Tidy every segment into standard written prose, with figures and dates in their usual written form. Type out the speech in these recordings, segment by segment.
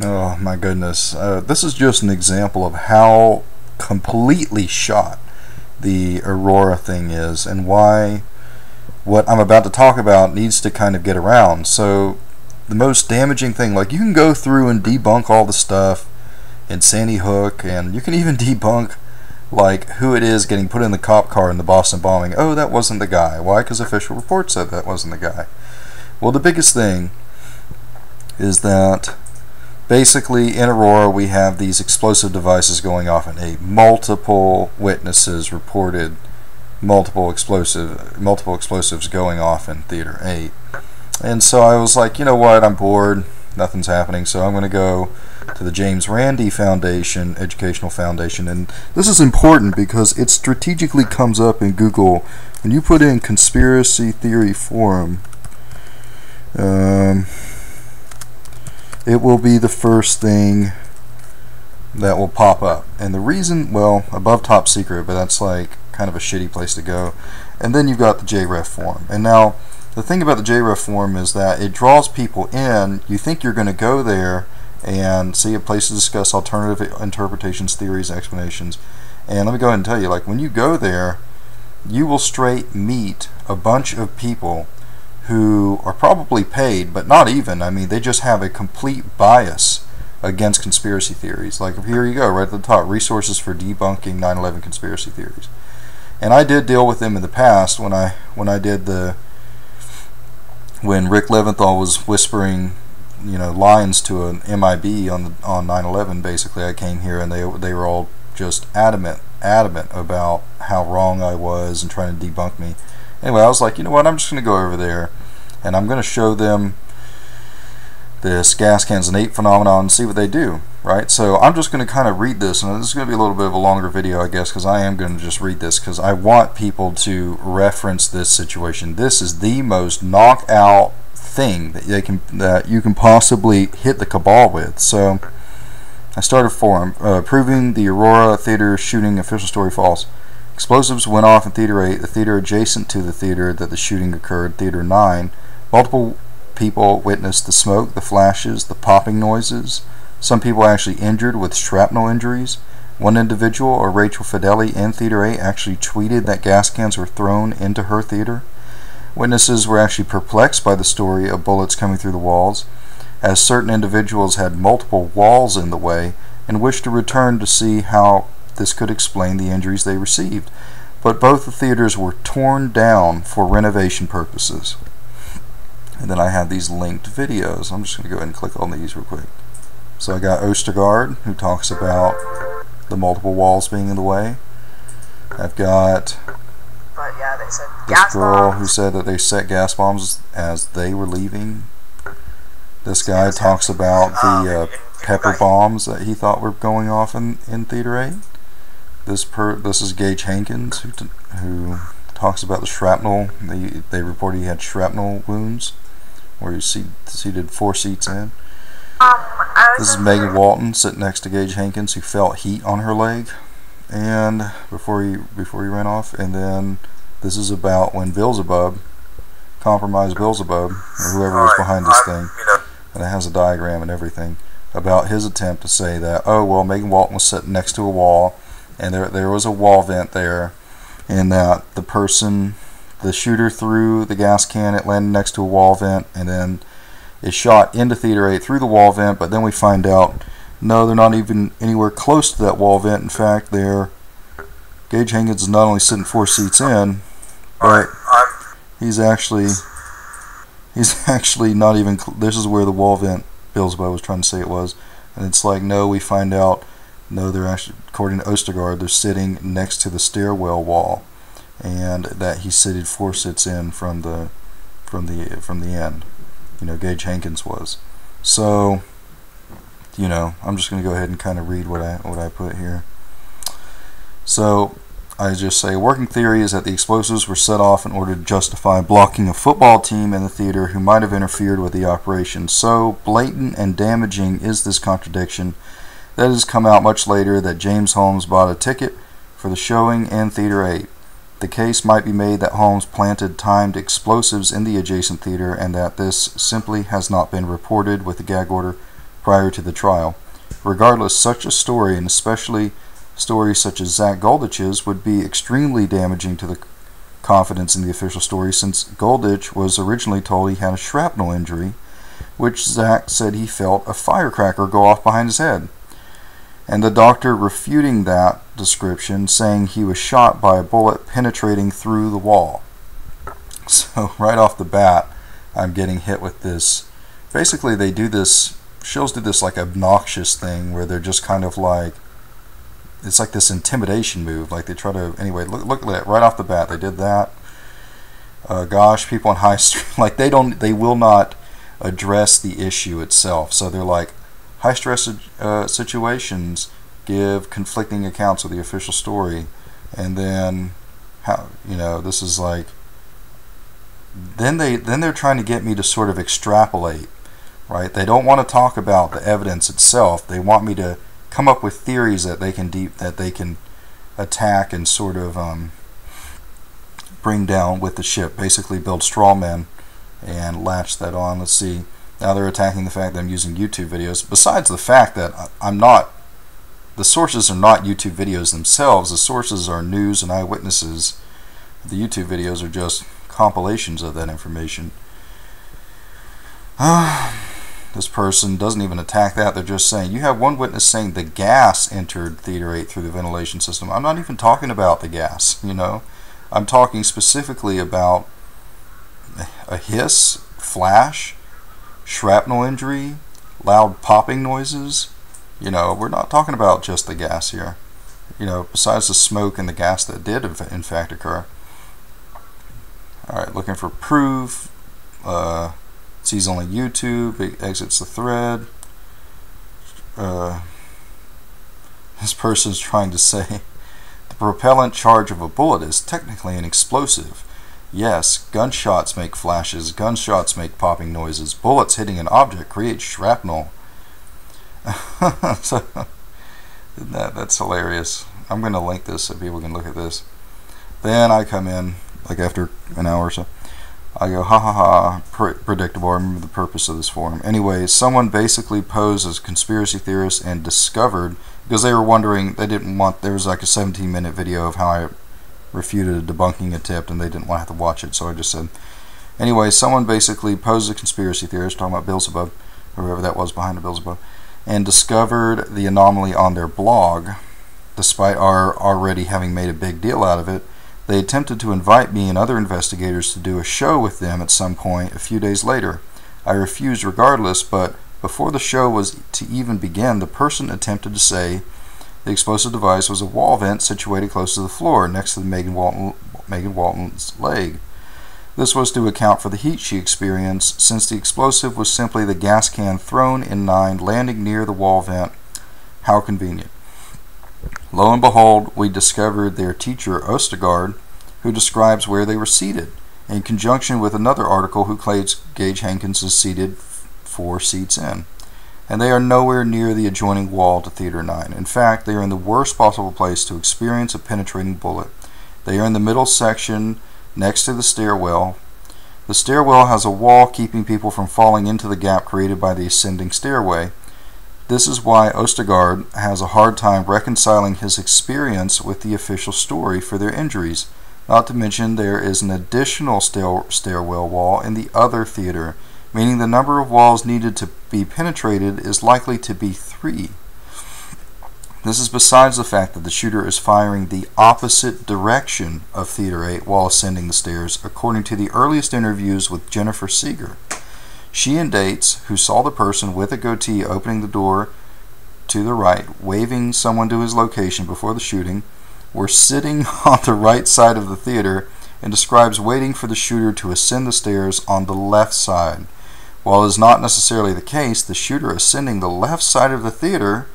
Oh my goodness. This is just an example of how completely shot the Aurora thing is, and why what I'm about to talk about needs to kind of get around. So the most damaging thing, like, you can go through and debunk all the stuff in Sandy Hook, and you can even debunk like who it is getting put in the cop car in the Boston bombing. Oh, that wasn't the guy. Why? Because official reports said that wasn't the guy. Well, the biggest thing is that basically in Aurora we have these explosive devices going off in 8. Multiple witnesses reported multiple explosives going off in Theater 8. And so I was like, you know what, I'm bored, nothing's happening, so I'm going to go to the James Randi Foundation, Educational Foundation. And this is important because it strategically comes up in Google when you put in conspiracy theory forum. It will be the first thing that will pop up. And the reason, well, above top secret, but that's like kind of a shitty place to go. And then you've got the JREF forum. And now the thing about the JREF forum is that it draws people in. You think you're going to go there and see a place to discuss alternative interpretations, theories, explanations. And let me go ahead and tell you, like, when you go there, you will straight meet a bunch of people who are probably paid, but not even. I mean, they just have a complete bias against conspiracy theories. Like, here you go, right at the top, resources for debunking 9/11 conspiracy theories. And I did deal with them in the past when Rick Leventhal was whispering, you know, lines to an MIB on 9/11. Basically, I came here and they were all just adamant about how wrong I was and trying to debunk me. Anyway, I was like, you know what, I'm just going to go over there and I'm going to show them this gas cans and 8 phenomenon and see what they do, right? So I'm just going to kind of read this, and this is going to be a little bit of a longer video, I guess, because I am going to just read this because I want people to reference this situation. This is the most knockout thing that you can possibly hit the cabal with. So I started forum, proving the Aurora Theater shooting official story false. Explosives went off in Theater 8, the theater adjacent to the theater that the shooting occurred, Theater 9. Multiple people witnessed the smoke, the flashes, the popping noises. Some people actually injured with shrapnel injuries. One individual, a Rachel Fideli in Theater 8, actually tweeted that gas cans were thrown into her theater. Witnesses were actually perplexed by the story of bullets coming through the walls, as certain individuals had multiple walls in the way and wished to return to see how this could explain the injuries they received. But both the theaters were torn down for renovation purposes. And then I have these linked videos. I'm just going to go ahead and click on these real quick. So I got Ostergaard, who talks about the multiple walls being in the way. I've got this girl who said that they set gas bombs as they were leaving. This guy talks about the pepper bombs that he thought were going off in Theater 8. This is Gage Hankins, who talks about the shrapnel. They reported he had shrapnel wounds, where he seated 4 seats in. This is Megan Walton sitting next to Gage Hankins, who felt heat on her leg, and before he ran off. And then this is about when Beelzebub, compromised Beelzebub, or whoever was behind this thing, and it has a diagram and everything about his attempt to say that, oh well, Megan Walton was sitting next to a wall, and there was a wall vent there, and that the shooter threw the gas can, it landed next to a wall vent, and then it shot into Theater 8 through the wall vent. But then we find out, no, they're not even anywhere close to that wall vent. In fact, Gage Hankins is not only sitting 4 seats in, but he's actually not even, this is where the wall vent Beelzebub was trying to say it was. And it's like, no, we find out, no, they're actually, according to Ostergaard, they're sitting next to the stairwell wall, and that he seated 4 seats in from the end. You know, Gage Hankins was. So, you know, I'm just going to go ahead and kind of read what I put here. So I just say, working theory is that the explosives were set off in order to justify blocking a football team in the theater who might have interfered with the operation. So blatant and damaging is this contradiction that has come out much later that James Holmes bought a ticket for the showing in Theater 8. The case might be made that Holmes planted timed explosives in the adjacent theater, and that this simply has not been reported with the gag order prior to the trial. Regardless, such a story, and especially stories such as Zach Goldich's, would be extremely damaging to the confidence in the official story, since Goldich was originally told he had a shrapnel injury, which Zach said he felt a firecracker go off behind his head, and the doctor refuting that description, saying he was shot by a bullet penetrating through the wall. So right off the bat, I'm getting hit with this. Basically, they do this, shows do this like obnoxious thing where they're just kind of like, it's like this intimidation move. Like they try to, anyway, look at it right off the bat. They did that. Gosh, people on high stress, like they will not address the issue itself. So they're like, high stress situations give conflicting accounts of the official story, and then how, this is like, then they're trying to get me to sort of extrapolate, right? They don't want to talk about the evidence itself. They want me to come up with theories that they can attack and sort of bring down with the ship. Basically, build straw men and latch that on. Let's see. Now they're attacking the fact that I'm using YouTube videos. Besides the fact that the sources are not YouTube videos themselves. The sources are news and eyewitnesses. The YouTube videos are just compilations of that information. This person doesn't even attack that. They're just saying, you have one witness saying the gas entered Theater 8 through the ventilation system. I'm not even talking about the gas, I'm talking specifically about a hiss, flash, shrapnel injury, loud popping noises. We're not talking about just the gas here. Besides the smoke and the gas that did in fact occur. Alright, looking for proof. Sees only YouTube. It exits the thread. This person's trying to say the propellant charge of a bullet is technically an explosive. Yes, gunshots make flashes, gunshots make popping noises, bullets hitting an object create shrapnel. So, that's hilarious. I'm going to link this so people can look at this. Then I come in, like after an hour or so, I go, ha ha ha, predictable. I remember the purpose of this forum. Anyway, someone basically posed as a conspiracy theorist and discovered, because they were wondering, there was like a 17-minute video of how I refuted a debunking attempt, and they didn't want to have to watch it, so I just said, anyway, someone basically posed as a conspiracy theorist, talking about Beelzebub, or whoever that was behind the Beelzebub, and discovered the anomaly on their blog, despite our already having made a big deal out of it. They attempted to invite me and other investigators to do a show with them at some point a few days later. I refused regardless, but before the show was to even begin, the person attempted to say the explosive device was a wall vent situated close to the floor, next to Megan Walton's leg. This was to account for the heat she experienced, since the explosive was simply the gas can thrown in 9, landing near the wall vent. How convenient. Lo and behold, we discovered their teacher, Ostergaard, who describes where they were seated, in conjunction with another article who claims Gage Hankins is seated 4 seats in. And they are nowhere near the adjoining wall to Theater 9. In fact, they are in the worst possible place to experience a penetrating bullet. They are in the middle section next to the stairwell. The stairwell has a wall keeping people from falling into the gap created by the ascending stairway. This is why Ostergaard has a hard time reconciling his experience with the official story for their injuries. Not to mention there is an additional stairwell wall in the other theater, meaning the number of walls needed to be penetrated is likely to be 3. This is besides the fact that the shooter is firing the opposite direction of Theater 8 while ascending the stairs, according to the earliest interviews with Jennifer Seeger. She and Dates, who saw the person with a goatee opening the door to the right, waving someone to his location before the shooting, were sitting on the right side of the theater, and describes waiting for the shooter to ascend the stairs on the left side. While it is not necessarily the case, the shooter ascending the left side of the theater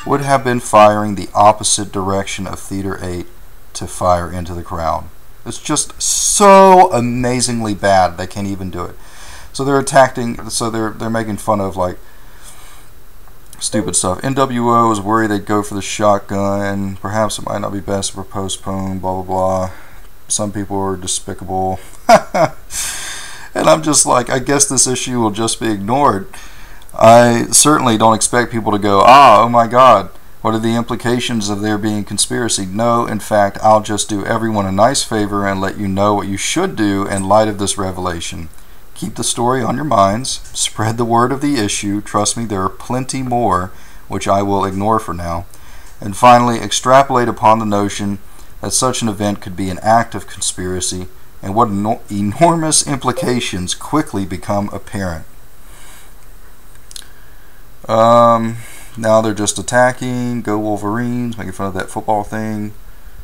would have been firing the opposite direction of Theater 8 to fire into the crowd. It's just so amazingly bad they can't even do it. So they're attacking, so they're making fun of like stupid stuff. NWO was worried they'd go for the shotgun. Perhaps it might not be best for postpone, blah blah blah. Some people are despicable. And I'm just like, I guess this issue will just be ignored. I certainly don't expect people to go, oh my God, what are the implications of there being conspiracy? No, in fact, I'll just do everyone a nice favor and let you know what you should do in light of this revelation. Keep the story on your minds. Spread the word of the issue. Trust me, there are plenty more, which I will ignore for now. And finally, extrapolate upon the notion that such an event could be an act of conspiracy, and what enormous implications quickly become apparent. Now they're just attacking, go Wolverines, making fun of that football thing,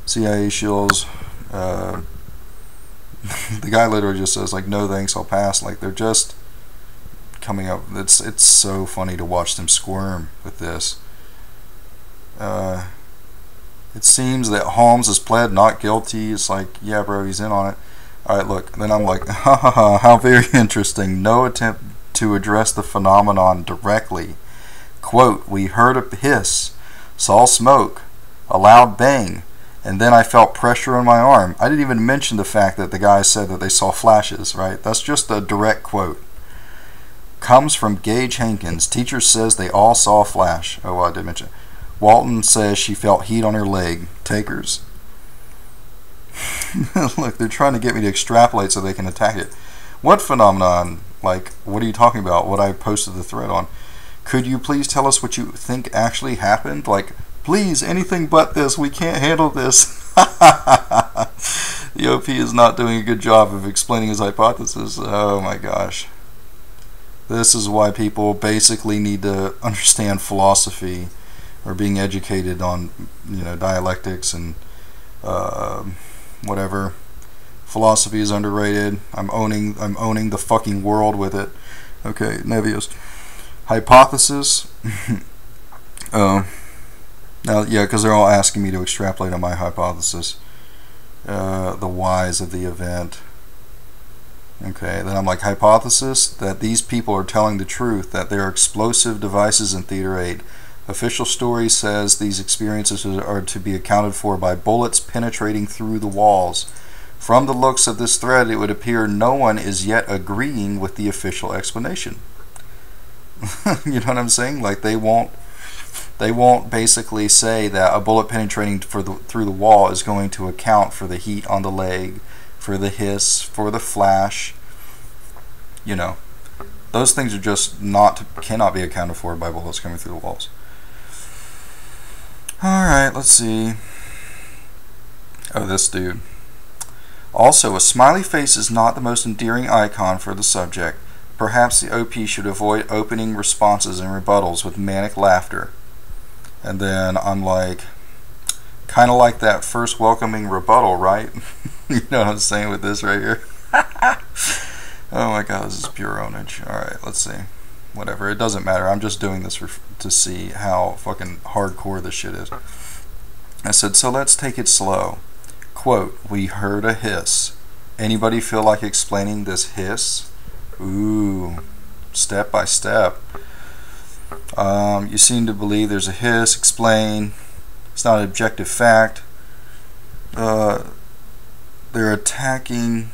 CIA shills. The guy literally just says, like, no thanks, I'll pass. Like, they're just coming up. It's so funny to watch them squirm with this. It seems that Holmes has pled not guilty. It's like, yeah, bro, he's in on it. Alright, look, then I'm like, ha ha ha, how very interesting. No attempt to address the phenomenon directly. Quote, we heard a hiss, saw smoke, a loud bang, and then I felt pressure on my arm. I didn't even mention the fact that the guy said that they saw flashes, right? That's just a direct quote. Comes from Gage Hankins. Teacher says they all saw a flash. Oh, well, I did mention. Walton says she felt heat on her leg. Takers. Look, they're trying to get me to extrapolate so they can attack it. What phenomenon? Like, what are you talking about? What I posted the thread on. Could you please tell us what you think actually happened? Like, please, anything but this. We can't handle this. The OP is not doing a good job of explaining his hypothesis. Oh my gosh. This is why people basically need to understand philosophy or being educated on, dialectics and whatever. Philosophy is underrated. I'm owning the fucking world with it. Okay, Nevius. Hypothesis. Now, yeah, because they're all asking me to extrapolate on my hypothesis. The whys of the event. Okay, then I'm like, hypothesis that these people are telling the truth, that there are explosive devices in Theater 8. Official story says these experiences are to be accounted for by bullets penetrating through the walls. From the looks of this thread, it would appear no one is yet agreeing with the official explanation. You know what I'm saying? Like, they won't basically say that a bullet penetrating through the wall is going to account for the heat on the leg, for the hiss, for the flash. Those things are just cannot be accounted for by bullets coming through the walls. Alright, let's see. Oh, this dude. Also, a smiley face is not the most endearing icon for the subject. Perhaps the OP should avoid opening responses and rebuttals with manic laughter. And then I'm like, kind of like that first welcoming rebuttal, right? You know what I'm saying with this right here? Oh my god, this is pure ownage. Alright, let's see. Whatever, it doesn't matter. I'm just doing this to see how fucking hardcore this shit is. I said, so let's take it slow. Quote, we heard a hiss. Anybody feel like explaining this hiss? Ooh, step by step. You seem to believe there's a hiss. Explain. It's not an objective fact. They're attacking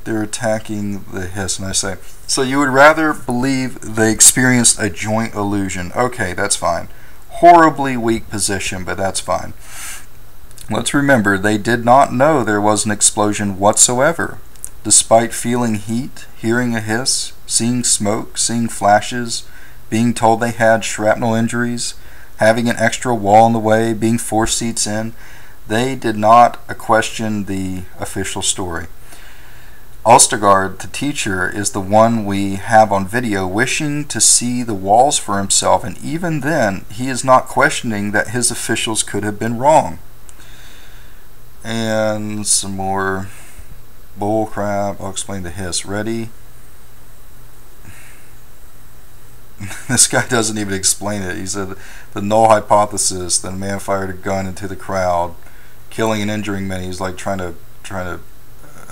the hiss, and I say, so you would rather believe they experienced a joint illusion. Okay, that's fine. Horribly weak position, but that's fine. Let's remember, they did not know there was an explosion whatsoever. Despite feeling heat, hearing a hiss, seeing smoke, seeing flashes, being told they had shrapnel injuries, having an extra wall in the way, being 4 seats in, they did not question the official story. Ostergaard, the teacher, is the one we have on video wishing to see the walls for himself, and even then, he is not questioning that his officials could have been wrong. And some more bull crap. I'll explain the hiss. Ready? This guy doesn't even explain it. He said the null hypothesis that a man fired a gun into the crowd, killing and injuring many. He's like trying to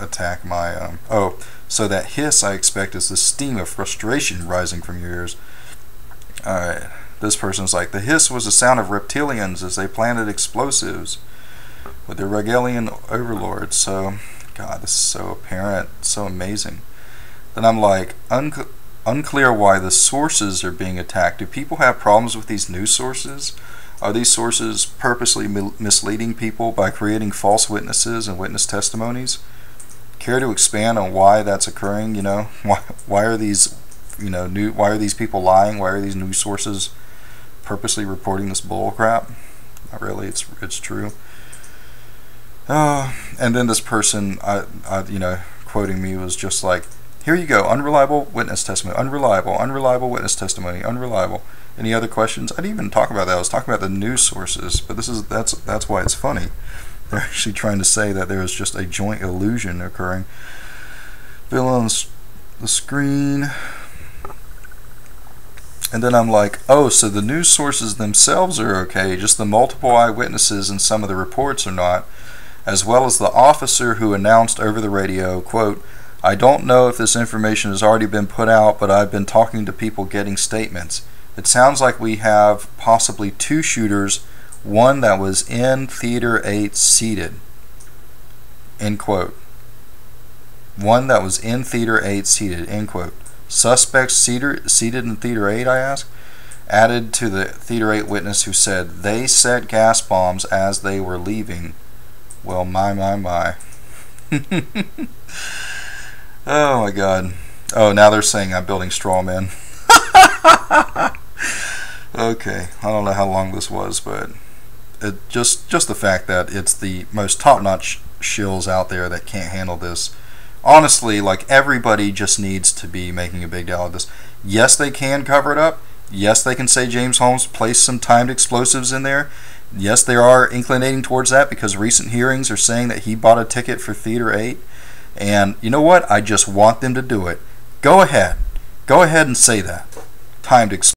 attack my so that hiss I expect is the steam of frustration rising from your ears. Alright, this person's like, the hiss was the sound of reptilians as they planted explosives with their Regalian overlords. So, God, this is so apparent, so amazing. Then I'm like, Unclear why the sources are being attacked. Do people have problems with these news sources? Are these sources purposely misleading people by creating false witnesses and witness testimonies? Care to expand on why that's occurring? You know, why are these, why are these people lying? Why are these news sources purposely reporting this bull crap? Not really. It's true. And then this person, quoting me was just like, here you go, unreliable witness testimony, unreliable witness testimony, unreliable. Any other questions? I didn't even talk about that. I was talking about the news sources, but that's why it's funny. They're actually trying to say that there is just a joint illusion occurring. Fill on the screen. And then I'm like, oh, so the news sources themselves are okay, just the multiple eyewitnesses and some of the reports are not, as well as the officer who announced over the radio, quote, I don't know if this information has already been put out, but I've been talking to people getting statements. It sounds like we have possibly 2 shooters, one that was in Theater 8 seated, end quote. One that was in Theater 8 seated, end quote. Suspects seated in Theater 8, I asked? Added to the Theater 8 witness who said they set gas bombs as they were leaving. Well, my. Oh my god. Oh, now they're saying I'm building straw men. Okay, I don't know how long this was, but just the fact that it's the most top-notch shills out there that can't handle this. Honestly, like, everybody just needs to be making a big deal of this. Yes, they can cover it up. Yes, they can say James Holmes placed some timed explosives in there. Yes, they are inclinating towards that because recent hearings are saying that he bought a ticket for Theater 8. And you know what? I just want them to do it. Go ahead and say that. Timed explosives.